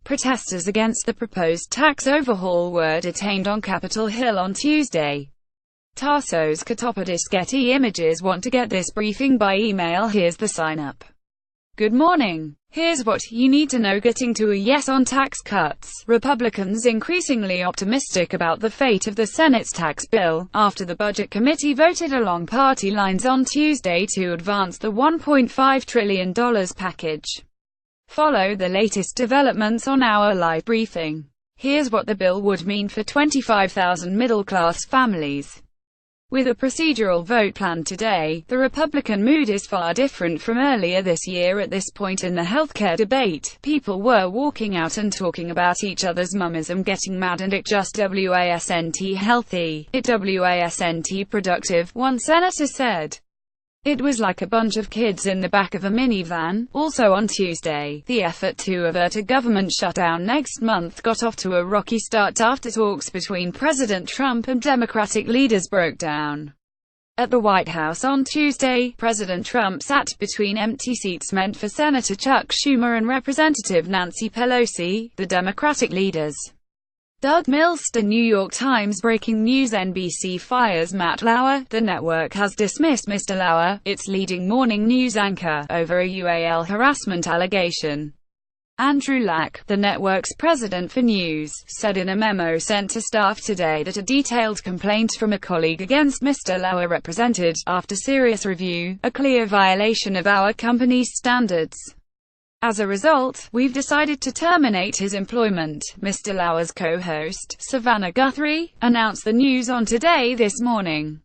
Protesters against the proposed tax overhaul were detained on Capitol Hill on Tuesday. Tarsos Katopodis. Getty Images. Want to get this briefing by email? Here's the sign-up. Good morning. Here's what you need to know. Getting to a yes on tax cuts. Republicans increasingly optimistic about the fate of the Senate's tax bill, after the Budget Committee voted along party lines on Tuesday to advance the $1.5 trillion package. Follow the latest developments on our live briefing. Here's what the bill would mean for 25,000 middle-class families. With a procedural vote planned today, the Republican mood is far different from earlier this year. At this point in the healthcare debate, people were walking out and talking about each other's mummism, getting mad, and it just wasn't healthy, it wasn't productive, one senator said. It was like a bunch of kids in the back of a minivan. Also on Tuesday, the effort to avert a government shutdown next month got off to a rocky start after talks between President Trump and Democratic leaders broke down. At the White House on Tuesday, President Trump sat between empty seats meant for Senator Chuck Schumer and Representative Nancy Pelosi. The Democratic leaders. Doug Milster. New York Times. Breaking news: NBC fires Matt Lauer. The network has dismissed Mr. Lauer, its leading morning news anchor, over a UAL harassment allegation. Andrew Lack, the network's president for news, said in a memo sent to staff today that a detailed complaint from a colleague against Mr. Lauer represented, after serious review, a clear violation of our company's standards. As a result, we've decided to terminate his employment, Mr. Lauer's co-host, Savannah Guthrie, announced the news on Today This Morning.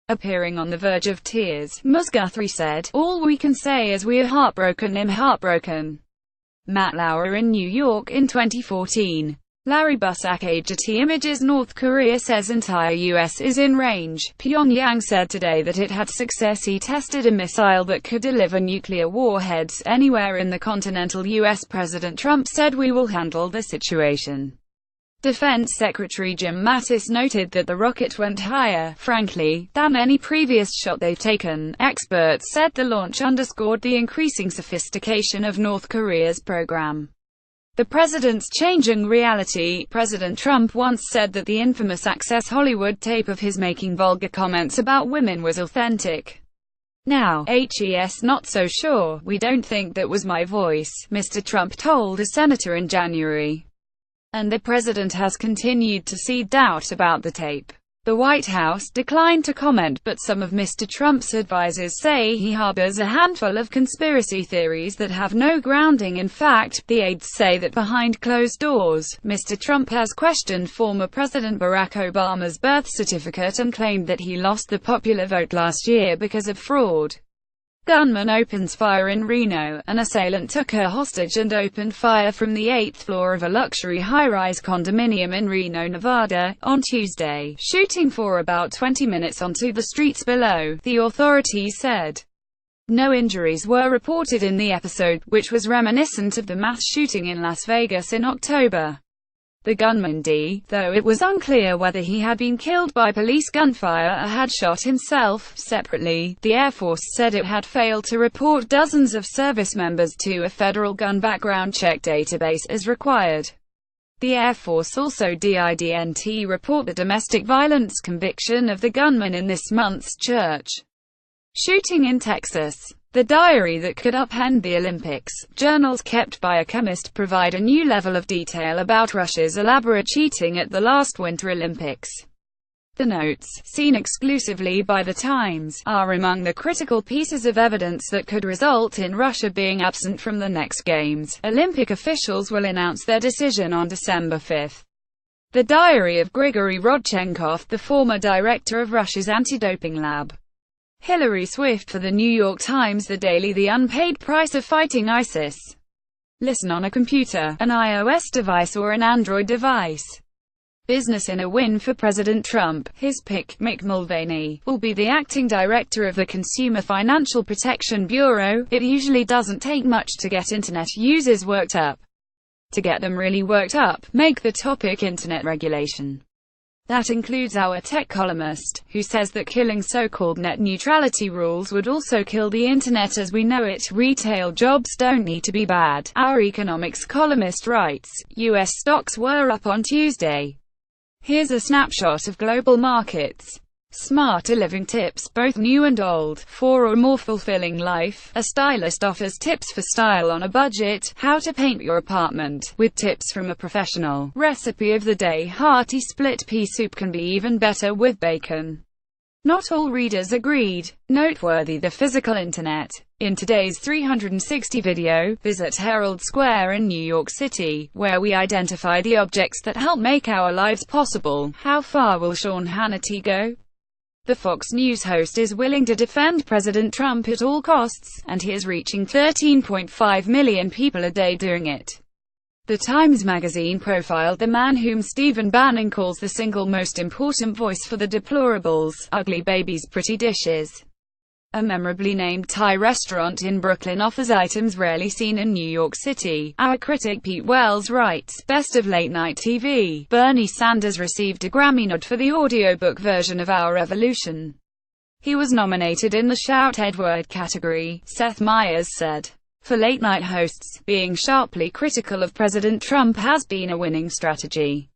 Appearing on the verge of tears, Ms. Guthrie said, "All we can say is we're heartbroken. I'm heartbroken." Matt Lauer in New York in 2014. Larry Busak. Getty Images. North Korea says entire U.S. is in range. Pyongyang said today that it had successfully tested a missile that could deliver nuclear warheads anywhere in the continental U.S. President Trump said, "We will handle the situation." Defense Secretary Jim Mattis noted that the rocket went higher, frankly, than any previous shot they've taken. Experts said the launch underscored the increasing sophistication of North Korea's program. The president's changing reality. President Trump once said that the infamous Access Hollywood tape of his making vulgar comments about women was authentic. Now, not so sure. "We don't think that was my voice," Mr. Trump told a senator in January. And the president has continued to seed doubt about the tape. The White House declined to comment, but some of Mr. Trump's advisors say he harbors a handful of conspiracy theories that have no grounding in fact. The aides say that behind closed doors, Mr. Trump has questioned former President Barack Obama's birth certificate and claimed that he lost the popular vote last year because of fraud. Gunman opens fire in Reno. An assailant took her hostage and opened fire from the 8th floor of a luxury high-rise condominium in Reno, Nevada, on Tuesday, shooting for about 20 minutes onto the streets below, the authorities said. No injuries were reported in the episode, which was reminiscent of the mass shooting in Las Vegas in October. The gunman, though it was unclear whether he had been killed by police gunfire or had shot himself. Separately, the Air Force said it had failed to report dozens of service members to a federal gun background check database as required. The Air Force also didn't report the domestic violence conviction of the gunman in this month's church shooting in Texas. The diary that could upend the Olympics. Journals kept by a chemist provide a new level of detail about Russia's elaborate cheating at the last Winter Olympics. The notes, seen exclusively by The Times, are among the critical pieces of evidence that could result in Russia being absent from the next Games. Olympic officials will announce their decision on December 5. The diary of Grigory Rodchenkov, the former director of Russia's anti-doping lab. Hillary Swift for The New York Times. The Daily: The Unpaid Price of Fighting ISIS. Listen on a computer, an iOS device or an Android device. Business in a win for President Trump. His pick, Mick Mulvaney, will be the acting director of the Consumer Financial Protection Bureau. It usually doesn't take much to get internet users worked up. To get them really worked up, make the topic internet regulation. That includes our tech columnist, who says that killing so-called net neutrality rules would also kill the internet as we know it. Retail jobs don't need to be bad, our economics columnist writes. US stocks were up on Tuesday. Here's a snapshot of global markets. Smarter living tips, both new and old, for a more fulfilling life. A stylist offers tips for style on a budget. How to paint your apartment, with tips from a professional. Recipe of the day: hearty split pea soup can be even better with bacon. Not all readers agreed. Noteworthy: the physical internet. In today's 360 video, visit Herald Square in New York City, where we identify the objects that help make our lives possible. How far will Sean Hannity go? The Fox News host is willing to defend President Trump at all costs, and he is reaching 13.5 million people a day doing it. The Times Magazine profiled the man whom Stephen Bannon calls the single most important voice for the deplorables: ugly babies, pretty dishes. A memorably named Thai restaurant in Brooklyn offers items rarely seen in New York City. Our critic Pete Wells writes, best of late-night TV. Bernie Sanders received a Grammy nod for the audiobook version of Our Revolution. He was nominated in the Shout Edward category, Seth Meyers said. For late-night hosts, being sharply critical of President Trump has been a winning strategy.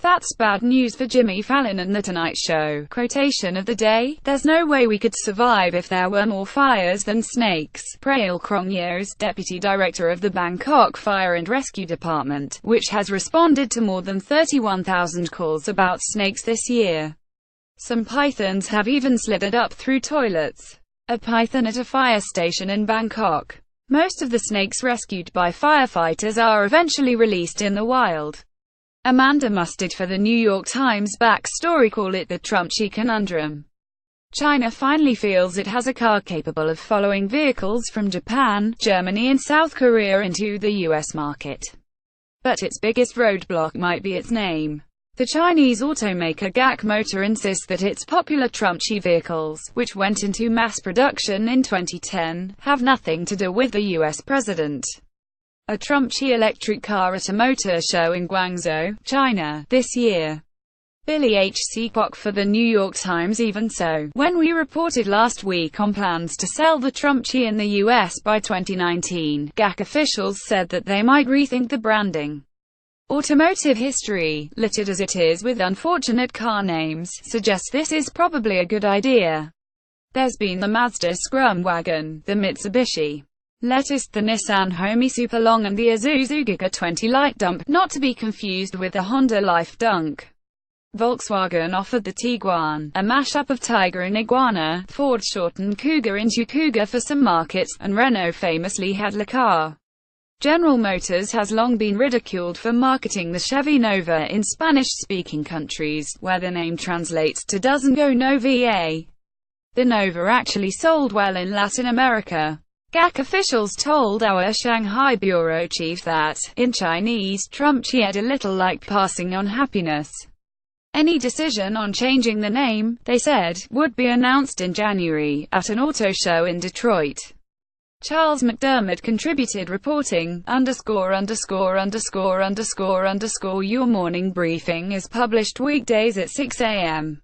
That's bad news for Jimmy Fallon and The Tonight Show. Quotation of the day: there's no way we could survive if there were more fires than snakes. Prail Krongyeos, deputy director of the Bangkok Fire and Rescue Department, which has responded to more than 31,000 calls about snakes this year. Some pythons have even slithered up through toilets. A python at a fire station in Bangkok. Most of the snakes rescued by firefighters are eventually released in the wild. Amanda Mustard for the New York Times backstory call it the Trump-Xi conundrum. China finally feels it has a car capable of following vehicles from Japan, Germany and South Korea into the US market. But its biggest roadblock might be its name. The Chinese automaker GAC Motor insists that its popular Trump-Xi vehicles, which went into mass production in 2010, have nothing to do with the US president. A Trump-Xi electric car at a motor show in Guangzhou, China, this year. Billy H. Seacock for the New York Times. Even so, when we reported last week on plans to sell the Trump-Xi in the US by 2019, GAC officials said that they might rethink the branding. Automotive history, littered as it is with unfortunate car names, suggests this is probably a good idea. There's been the Mazda Scrum Wagon, the Mitsubishi Lettuce, the Nissan Homey Superlong and the Isuzu Giga 20 Light Dump, not to be confused with the Honda Life Dunk. Volkswagen offered the Tiguan, a mashup of Tiger and Iguana. Ford shortened Cougar into Cougar for some markets, and Renault famously had Le Car. General Motors has long been ridiculed for marketing the Chevy Nova in Spanish-speaking countries, where the name translates to doesn't go no VA. The Nova actually sold well in Latin America. GAC officials told our Shanghai bureau chief that, in Chinese, Trump-Xi had a little like passing on happiness. Any decision on changing the name, they said, would be announced in January, at an auto show in Detroit. Charles McDermott contributed reporting, ________. Your morning briefing is published weekdays at 6 a.m.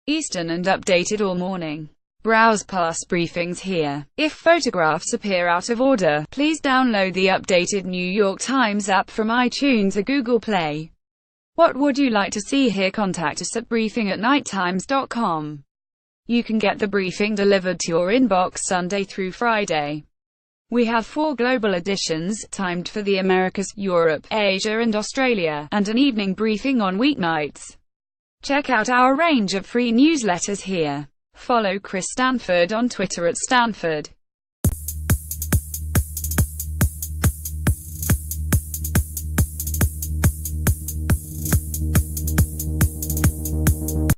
Eastern and updated all morning. Browse past briefings here. If photographs appear out of order, please download the updated New York Times app from iTunes or Google Play. What would you like to see here? Contact us at briefing@nighttimes.com. You can get the briefing delivered to your inbox Sunday through Friday. We have 4 global editions, timed for the Americas, Europe, Asia and Australia, and an evening briefing on weeknights. Check out our range of free newsletters here. Follow Chris Stanford on Twitter at Stanford.